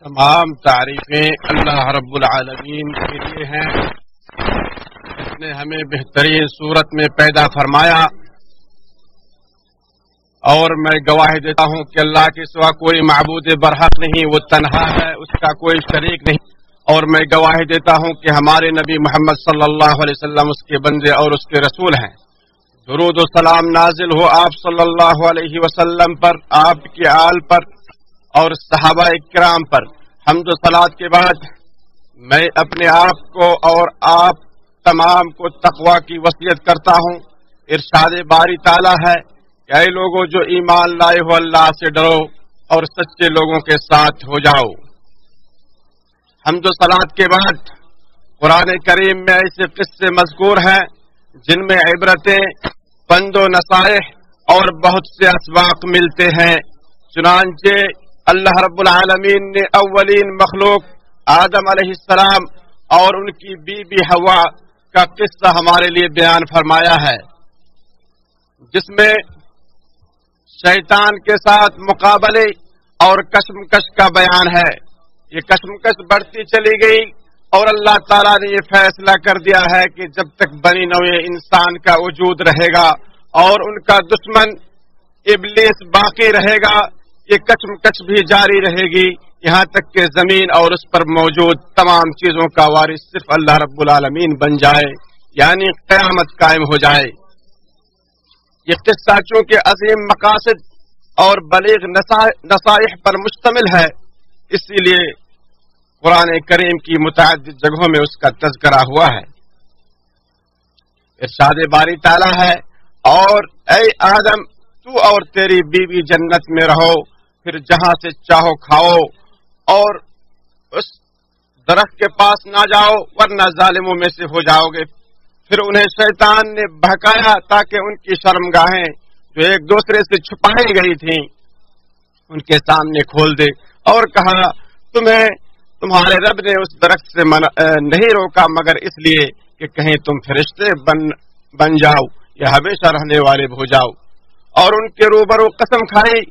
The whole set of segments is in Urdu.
تمام تعریفیں اللہ رب العالمین کے لیے ہیں جس نے ہمیں بہترین صورت میں پیدا فرمایا، اور میں گواہی دیتا ہوں کہ اللہ کے سوا کوئی معبود برحق نہیں، وہ تنہا ہے، اس کا کوئی شریک نہیں، اور میں گواہی دیتا ہوں کہ ہمارے نبی محمد صلی اللہ علیہ وسلم اس کے بندے اور اس کے رسول ہیں۔ درود و سلام نازل ہو آپ صلی اللہ علیہ وسلم پر، آپ کے آل پر اور صحابہ کرام پر۔ حمد و صلات کے بعد میں اپنے آپ کو اور آپ تمام کو تقوی کی وصیت کرتا ہوں۔ ارشاد باری تعالیٰ ہے کہ اے لوگوں جو ایمان لائے ہو، اللہ سے ڈرو اور سچے لوگوں کے ساتھ ہو جاؤ۔ حمد و صلات کے بعد قرآن کریم میں ایسے قصے مذکور ہیں جن میں عبرتیں، پند و نصائح اور بہت سے اسباق ملتے ہیں۔ چنانچہ اللہ رب العالمین نے اولین مخلوق آدم علیہ السلام اور ان کی بیوی حوا کا قصہ ہمارے لیے بیان فرمایا ہے، جس میں شیطان کے ساتھ مقابلے اور کشمکش کا بیان ہے۔ یہ کشمکش بڑھتی چلی گئی اور اللہ تعالیٰ نے یہ فیصلہ کر دیا ہے کہ جب تک بنی نوع انسان کا وجود رہے گا اور ان کا دشمن ابلیس باقی رہے گا، یہ کشمکش بھی جاری رہے گی، یہاں تک کہ زمین اور اس پر موجود تمام چیزوں کا وارث صرف اللہ رب العالمین بن جائے، یعنی قیامت قائم ہو جائے۔ یہ قصہ چونکہ عظیم مقاصد اور بلیغ نصائح پر مشتمل ہے، اسی لیے قرآن کریم کی متعدد جگہوں میں اس کا تذکرہ ہوا ہے۔ ارشاد باری تعالیٰ ہے، اور اے آدم تو اور تیری بیوی جنت میں رہو، پھر جہاں سے چاہو کھاؤ اور اس درخت کے پاس نہ جاؤ ورنہ ظالموں میں سے ہو جاؤ گے۔ پھر انہیں شیطان نے بہکایا تاکہ ان کی شرمگاہیں جو ایک دوسرے سے چھپائی گئی تھیں ان کے سامنے کھول دے، اور کہا تمہارے رب نے اس درخت سے نہیں روکا مگر اس لیے کہ کہیں تم فرشتے بن جاؤ یا ہمیشہ رہنے والے ہو جاؤ، اور ان کے روبرو قسم کھائی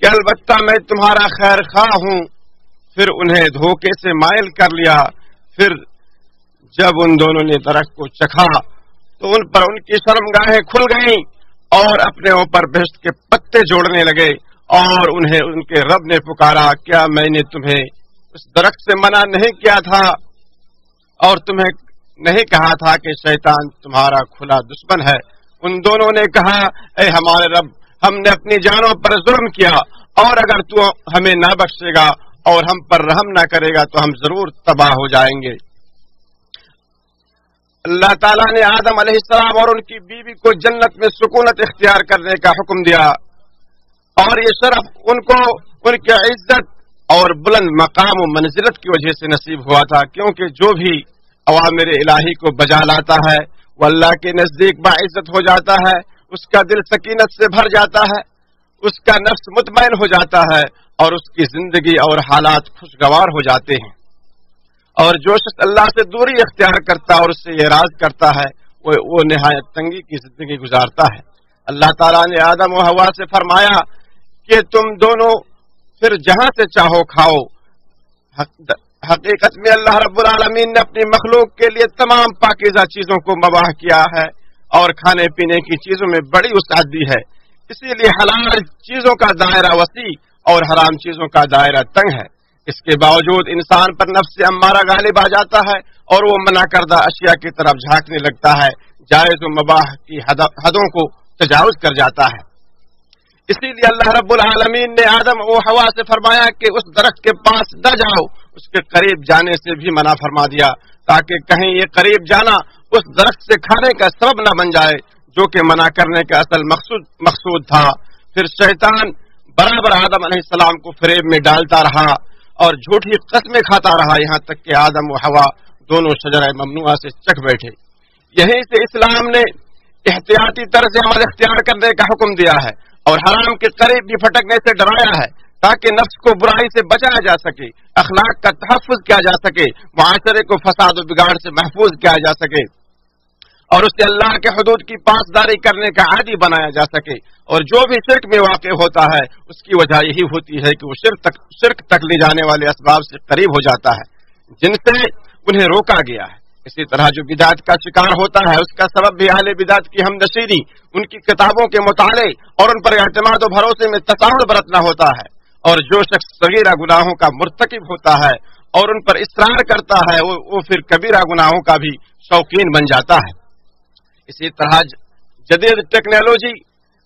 کہ البتہ میں تمہارا خیر خواہ ہوں۔ پھر انہیں دھوکے سے مائل کر لیا۔ پھر جب ان دونوں نے درخت کو چکھا تو ان پر ان کی شرمگاہیں کھل گئیں اور اپنے اوپر بہشت کے پتے جوڑنے لگے، اور انہیں ان کے رب نے پکارا، کیا میں نے تمہیں اس درخت سے منع نہیں کیا تھا اور تمہیں نہیں کہا تھا کہ شیطان تمہارا کھلا دشمن ہے؟ ان دونوں نے کہا، اے ہمارے رب، ہم نے اپنی جانوں پر ظلم کیا، اور اگر تو ہمیں نہ بخشے گا اور ہم پر رحم نہ کرے گا تو ہم ضرور تباہ ہو جائیں گے۔ اللہ تعالیٰ نے آدم علیہ السلام اور ان کی بیوی کو جنت میں سکونت اختیار کرنے کا حکم دیا، اور یہ شرف ان کو ان کی عزت اور بلند مقام و منزلت کی وجہ سے نصیب ہوا تھا، کیونکہ جو بھی اوامر الہی کو بجا لاتا ہے وہ اللہ کے نزدیک باعزت ہو جاتا ہے، اس کا دل سکینت سے بھر جاتا ہے، اس کا نفس مطمئن ہو جاتا ہے، اور اس کی زندگی اور حالات خوشگوار ہو جاتے ہیں۔ اور جو شخص اللہ سے دوری اختیار کرتا ہے اور اس سے اعراض کرتا ہے وہ نہایت تنگی کی زندگی گزارتا ہے۔ اللہ تعالیٰ نے آدم و حوا سے فرمایا کہ تم دونوں پھر جہاں سے چاہو کھاؤ۔ حقیقت میں اللہ رب العالمین نے اپنی مخلوق کے لیے تمام پاکیزہ چیزوں کو مباح کیا ہے اور کھانے پینے کی چیزوں میں بڑی وسعت دی ہے، اسی لیے حلال چیزوں کا دائرہ وسیع اور حرام چیزوں کا دائرہ تنگ ہے۔ اس کے باوجود انسان پر نفس امارہ غالب آ جاتا ہے اور وہ منع کردہ اشیاء کی طرف جھانکنے لگتا ہے، جائز و مباح کی حدوں کو تجاوز کر جاتا ہے۔ اسی لیے اللہ رب العالمین نے آدم و حوا سے فرمایا کہ اس درخت کے پاس نہ جاؤ، اس کے قریب جانے سے بھی منع فرما دیا تاکہ کہیں یہ قریب جانا اس درخت سے کھانے کا سبب نہ بن جائے، جو کہ منع کرنے کا اصل مقصود تھا۔ پھر شیطان برابر آدم علیہ السلام کو فریب میں ڈالتا رہا اور جھوٹی قسمیں کھاتا رہا، یہاں تک کہ آدم و حوا دونوں شجرہ ممنوعہ سے چکھ بیٹھے۔ یہیں سے اسلام نے احتیاطی طرز عمل اختیار کرنے کا حکم دیا ہے اور حرام کے قریب بھی پھٹکنے سے ڈرایا ہے تاکہ نفس کو برائی سے بچایا جا سکے، اخلاق کا تحفظ کیا جا سکے، معاشرے کو فساد و بگاڑ سے محفوظ کیا جا سکے، اور اسے اللہ کے حدود کی پاسداری کرنے کا عادی بنایا جا سکے. اور جو بھی شرک میں واقع ہوتا ہے اس کی وجہ یہی ہوتی ہے کہ وہ شرک تک لے جانے والے اسباب سے قریب ہو جاتا ہے جن سے انہیں روکا گیا ہے. اسی طرح جو بدعت کا شکار ہوتا ہے اس کا سبب بھی اہل بدعت کی ہمنشینی، ان کی کتابوں کے مطالعے اور ان پر اعتماد و بھروسے میں تصاہل برتنا ہوتا ہے. اور جو شخص صغیرہ گناہوں کا مرتکب ہوتا ہے اور ان پر اصرار کرتا ہے وہ پھر کبیرہ گناہوں کا بھی شوقین بن جاتا ہے. اسی طرح جدید ٹیکنالوجی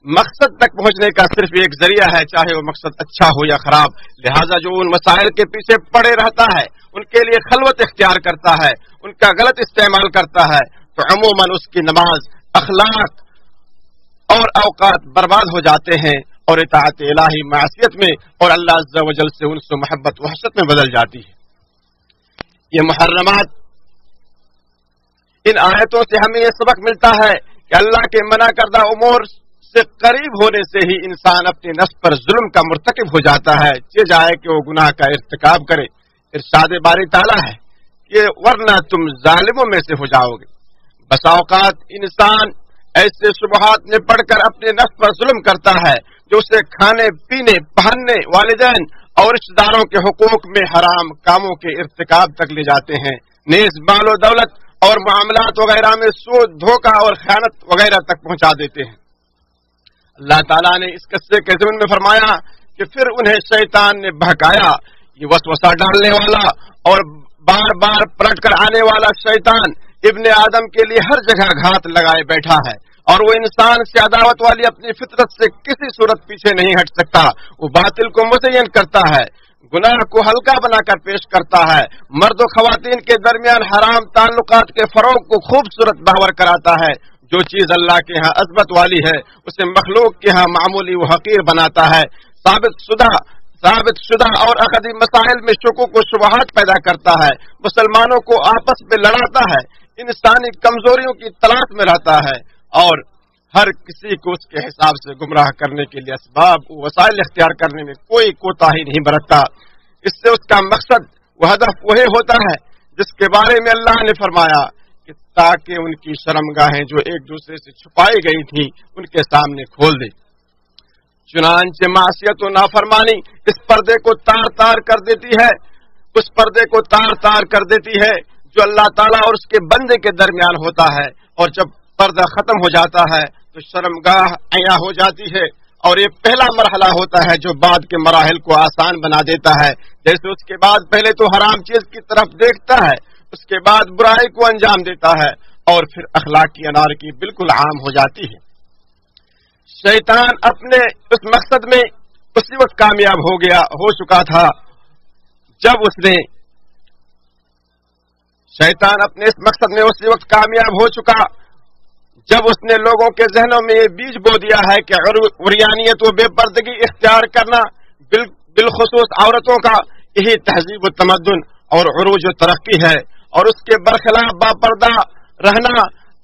مقصد تک پہنچنے کا صرف ایک ذریعہ ہے، چاہے وہ مقصد اچھا ہو یا خراب. لہذا جو ان مسائل کے پیچھے پڑے رہتا ہے ان کے لیے خلوت اختیار کرتا ہے، ان کا غلط استعمال کرتا ہے، تو عموماً اس کی نماز، اخلاق اور اوقات برباد ہو جاتے ہیں اور اطاعت الہی معصیت میں اور اللہ عز و جل سے انس و محبت وحشت میں بدل جاتی ہے. یہ محرمات، ان آیتوں سے ہمیں یہ سبق ملتا ہے کہ اللہ کے منع کردہ امور سے قریب ہونے سے ہی انسان اپنے نفس پر ظلم کا مرتکب ہو جاتا ہے، یہ جائے کہ وہ گناہ کا ارتکاب کرے. ارشاد باری تعالیٰ ہے کہ ورنہ تم ظالموں میں سے ہو جاؤ گے. بس اوقات انسان ایسے شبہات میں پڑھ کر اپنے نفس پر ظلم کرتا ہے جو اسے کھانے پینے، پہننے، والدین اور رشتہ داروں کے حقوق میں حرام کاموں کے ارتکاب تک لے جاتے ہیں، نیز مال و دولت اور معاملات وغیرہ میں سود، دھوکہ اور خیانت وغیرہ تک پہنچا دیتے ہیں. اللہ تعالیٰ نے اس قصے کے ضمن میں فرمایا کہ پھر انہیں شیطان نے بہکایا. یہ وسوسہ ڈالنے والا اور بار بار پلٹ کر آنے والا شیطان ابن آدم کے لیے ہر جگہ گھات لگائے بیٹھا ہے اور وہ انسان سے عداوت والی اپنی فطرت سے کسی صورت پیچھے نہیں ہٹ سکتا. وہ باطل کو مزین کرتا ہے، گناہ کو ہلکا بنا کر پیش کرتا ہے، مرد و خواتین کے درمیان حرام تعلقات کے فروغ کو خوبصورت باور کراتا ہے. جو چیز اللہ کے ہاں عظمت والی ہے اسے مخلوق کے ہاں معمولی و حقیر بناتا ہے. ثابت شدہ اور عقدی مسائل میں شکوک و شبہات پیدا کرتا ہے، مسلمانوں کو آپس میں لڑاتا ہے، انسانی کمزوریوں کی تلاش میں رہتا ہے اور ہر کسی کو اس کے حساب سے گمراہ کرنے کے لیے اسباب و وسائل اختیار کرنے میں کوئی کوتاہی نہیں برتتا. اس سے اس کا مقصد وہ ہدف وہی ہوتا ہے جس کے بارے میں اللہ نے فرمایا کہ تاکہ ان کی شرمگاہیں جو ایک دوسرے سے چھپائی گئی تھیں ان کے سامنے کھول دے. چنانچہ معصیت و نافرمانی اس پردے کو تار تار کر دیتی ہے، اس پردے کو تار تار کر دیتی ہے جو اللہ تعالیٰ اور اس کے بندے کے درمیان ہوتا ہے. اور جب پردہ ختم ہو جاتا ہے تو شرمگاہ عیاں ہو جاتی ہے اور یہ پہلا مرحلہ ہوتا ہے جو بعد کے مراحل کو آسان بنا دیتا ہے. جیسے اس کے بعد پہلے تو حرام چیز کی طرف دیکھتا ہے، اس کے بعد برائی کو انجام دیتا ہے اور پھر اخلاقی انارکی بالکل عام ہو جاتی ہے. شیطان اپنے اس مقصد میں اسی وقت کامیاب ہو چکا تھا جب اس نے شیطان اپنے اس مقصد میں اسی وقت کامیاب ہو چکا جب اس نے لوگوں کے ذہنوں میں یہ بیج بو دیا ہے کہ عریانیت و بے پردگی اختیار کرنا، بالخصوص عورتوں کا، یہی تہذیب و تمدن اور عروج و ترقی ہے اور اس کے برخلاف باپردہ رہنا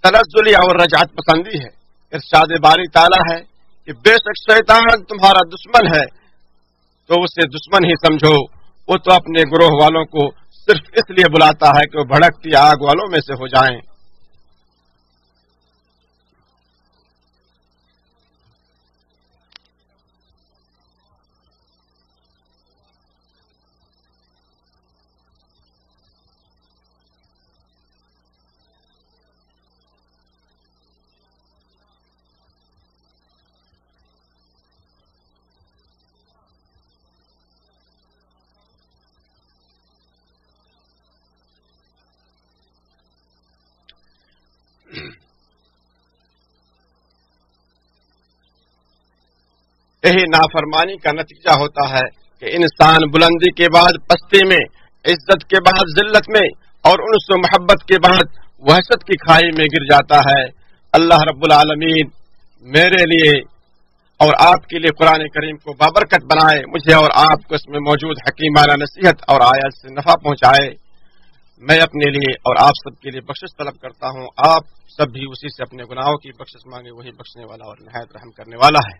تنزلی اور رجعت پسندی ہے. ارشاد باری تعالیٰ ہے کہ بے شک شیطان تمہارا دشمن ہے تو اسے دشمن ہی سمجھو. وہ تو اپنے گروہ والوں کو صرف اس لیے بلاتا ہے کہ وہ بھڑکتی آگ والوں میں سے ہو جائیں. یہی نافرمانی کا نتیجہ ہوتا ہے کہ انسان بلندی کے بعد پستی میں، عزت کے بعد ذلت میں اور انس و محبت کے بعد وحشت کی کھائی میں گر جاتا ہے. اللہ رب العالمین میرے لیے اور آپ کے لیے قرآن کریم کو بابرکت بنائے، مجھے اور آپ کو اس میں موجود حکیمانہ نصیحت اور آیات سے نفع پہنچائے. میں اپنے لیے اور آپ سب کے لیے بخشش طلب کرتا ہوں. آپ سب بھی اسی سے اپنے گناہوں کی بخشش مانگے، وہی بخشنے والا اور نہایت رحم کرنے والا ہے.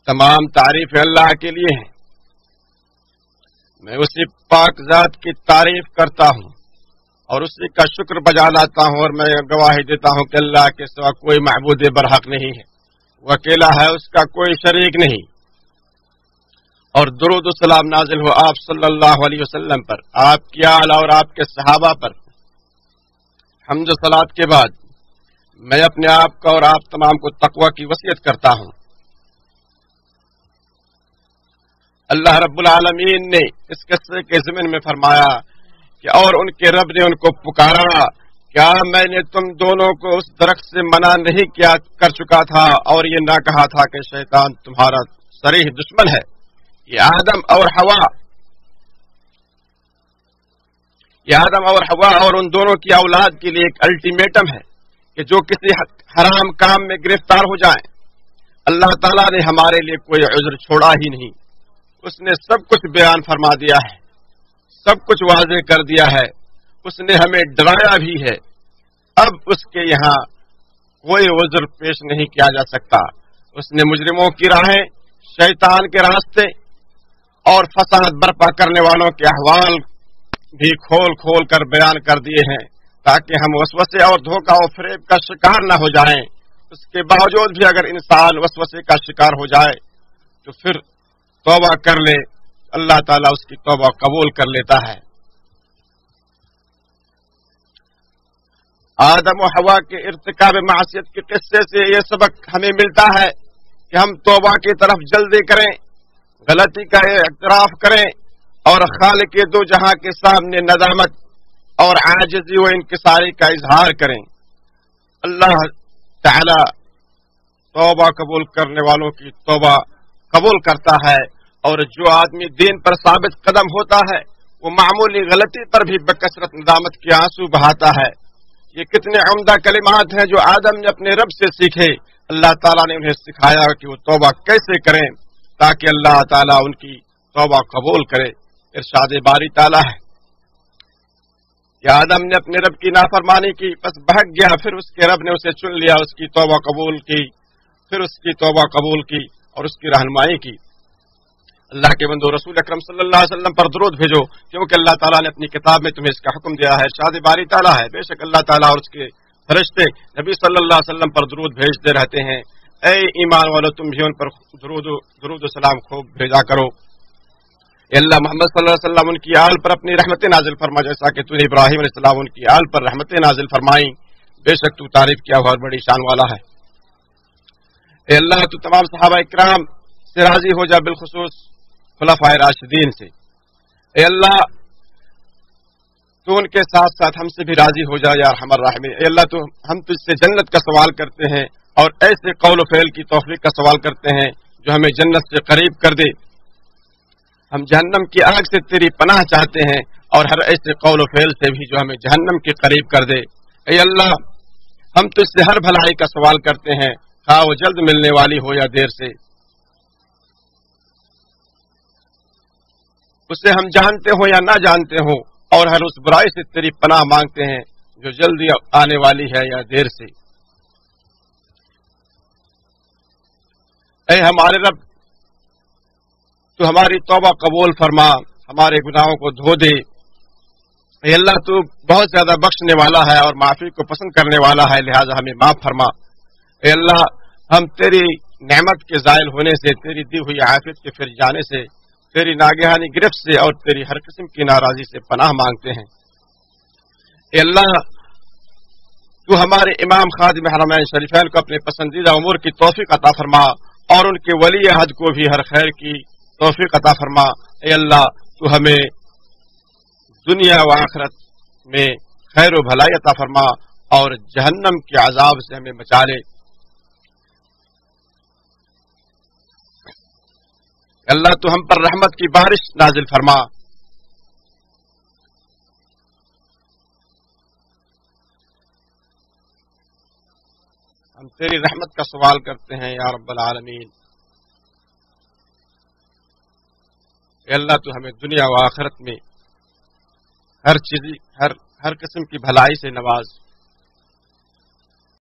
تمام تعریفیں اللہ کے لیے ہیں. میں اسی پاک ذات کی تعریف کرتا ہوں اور اسی کا شکر بجا لاتا ہوں، اور میں گواہی دیتا ہوں کہ اللہ کے سوا کوئی معبود برحق نہیں ہے، وہ اکیلا ہے، اس کا کوئی شریک نہیں. اور درود و سلام نازل ہو آپ صلی اللہ علیہ وسلم پر، آپ کی آل اور آپ کے صحابہ پر. حمد و صلات کے بعد میں اپنے آپ کا اور آپ تمام کو تقوی کی وصیت کرتا ہوں. اللہ رب العالمین نے اس قصے کے ضمن میں فرمایا کہ اور ان کے رب نے ان کو پکارا، کیا میں نے تم دونوں کو اس درخت سے منع نہیں کیا کر چکا تھا اور یہ نہ کہا تھا کہ شیطان تمہارا صریح دشمن ہے. یہ آدم اور حوا اور ان دونوں کی اولاد کے لیے ایک الٹیمیٹم ہے کہ جو کسی حرام کام میں گرفتار ہو جائیں. اللہ تعالیٰ نے ہمارے لیے کوئی عذر چھوڑا ہی نہیں، اس نے سب کچھ بیان فرما دیا ہے، سب کچھ واضح کر دیا ہے، اس نے ہمیں ڈرایا بھی ہے. اب اس کے یہاں کوئی عذر پیش نہیں کیا جا سکتا. اس نے مجرموں کی راہیں، شیطان کے راستے اور فساد برپا کرنے والوں کے احوال بھی کھول کھول کر بیان کر دیے ہیں تاکہ ہم وسوسے اور دھوکہ و فریب کا شکار نہ ہو جائیں. اس کے باوجود بھی اگر انسان وسوسے کا شکار ہو جائے تو پھر توبہ کر لے، اللہ تعالیٰ اس کی توبہ قبول کر لیتا ہے. آدم و حوا کے ارتکاب معصیت کے قصے سے یہ سبق ہمیں ملتا ہے کہ ہم توبہ کی طرف جلدی کریں، غلطی کا اعتراف کریں اور خالق دو جہاں کے سامنے ندامت اور عاجزی و انکساری کا اظہار کریں. اللہ تعالی توبہ قبول کرنے والوں کی توبہ قبول کرتا ہے، اور جو آدمی دین پر ثابت قدم ہوتا ہے وہ معمولی غلطی پر بھی بکثرت ندامت کے آنسو بہاتا ہے. یہ کتنے عمدہ کلمات ہیں جو آدم نے اپنے رب سے سیکھے. اللہ تعالیٰ نے انہیں سکھایا کہ وہ توبہ کیسے کریں تاکہ اللہ تعالیٰ ان کی توبہ قبول کرے. ارشاد باری تعالیٰ ہے کہ آدم نے اپنے رب کی نافرمانی کی، بس بہک گیا، پھر اس کے رب نے اسے چن لیا، اس کی توبہ قبول کی، پھر اس کی توبہ قبول کی اور اس کی رہنمائی کی. اللہ کے بندو، رسول اکرم صلی اللہ علیہ وسلم پر درود بھیجو، کیونکہ اللہ تعالیٰ نے اپنی کتاب میں تمہیں اس کا حکم دیا ہے. ارشاد باری تعالیٰ ہے بے شک اللہ تعالیٰ اور اس کے فرشتے نبی صلی اللہ علیہ وسلم پر درود بھیجتے رہتے ہیں. اے ایمان والو، تم بھی ان پر درود و سلام خوب بھیجا کرو. اے اللہ محمد صلی اللہ علیہ وسلم ان کی آل پر اپنی رحمتیں نازل فرما، جیسا کہ تو نے ابراہیم علیہ السلام ان کی آل پر رحمتیں نازل فرمائیں. بے شک تو تعریف کیا ہوا اور بڑی شان والا ہے. اے اللہ تو تمام صحابہ اکرام سے راضی ہو جا، بالخصوص خلفائے راشدین سے. اے اللہ تو ان کے ساتھ ساتھ ہم سے بھی راضی ہو جا یا ارحم الراحمین. اے اللہ تو ہم تجھ سے جنت کا سوال کرتے ہیں اور ایسے قول و فعل کی توفیق کا سوال کرتے ہیں جو ہمیں جنت سے قریب کر دے. ہم جہنم کی آگ سے تیری پناہ چاہتے ہیں اور ہر ایسے قول و فعل سے بھی جو ہمیں جہنم کے قریب کر دے. اے اللہ ہم تجھ سے ہر بھلائی کا سوال کرتے ہیں، خواہ وہ جلد ملنے والی ہو یا دیر سے. اسے ہم جانتے ہوں یا نہ جانتے ہوں، اور ہر اس برائی سے تیری پناہ مانگتے ہیں جو جلدی آنے والی ہے یا دیر سے. اے ہمارے رب، تو ہماری توبہ قبول فرما، ہمارے گناہوں کو دھو دے. اے اللہ تو بہت زیادہ بخشنے والا ہے اور معافی کو پسند کرنے والا ہے، لہذا ہمیں معاف فرما. اے اللہ ہم تیری نعمت کے زائل ہونے سے، تیری دی ہوئی عافیت کے پھر جانے سے، تیری ناگہانی گرفت سے اور تیری ہر قسم کی ناراضی سے پناہ مانگتے ہیں. اے اللہ تو ہمارے امام خادم حرمین شریفین کو اپنے پسندیدہ امور کی توفیق عطا فرما اور ان کے ولی عہد کو بھی ہر خیر کی توفیق عطا فرما. اے اللہ تو ہمیں دنیا و آخرت میں خیر و بھلائی عطا فرما اور جہنم کے عذاب سے ہمیں بچا لے. اللہ تو ہم پر رحمت کی بارش نازل فرما. ہم تیری رحمت کا سوال کرتے ہیں یا رب العالمین. اے اللہ تو ہمیں دنیا و آخرت میں ہر قسم کی بھلائی سے نواز.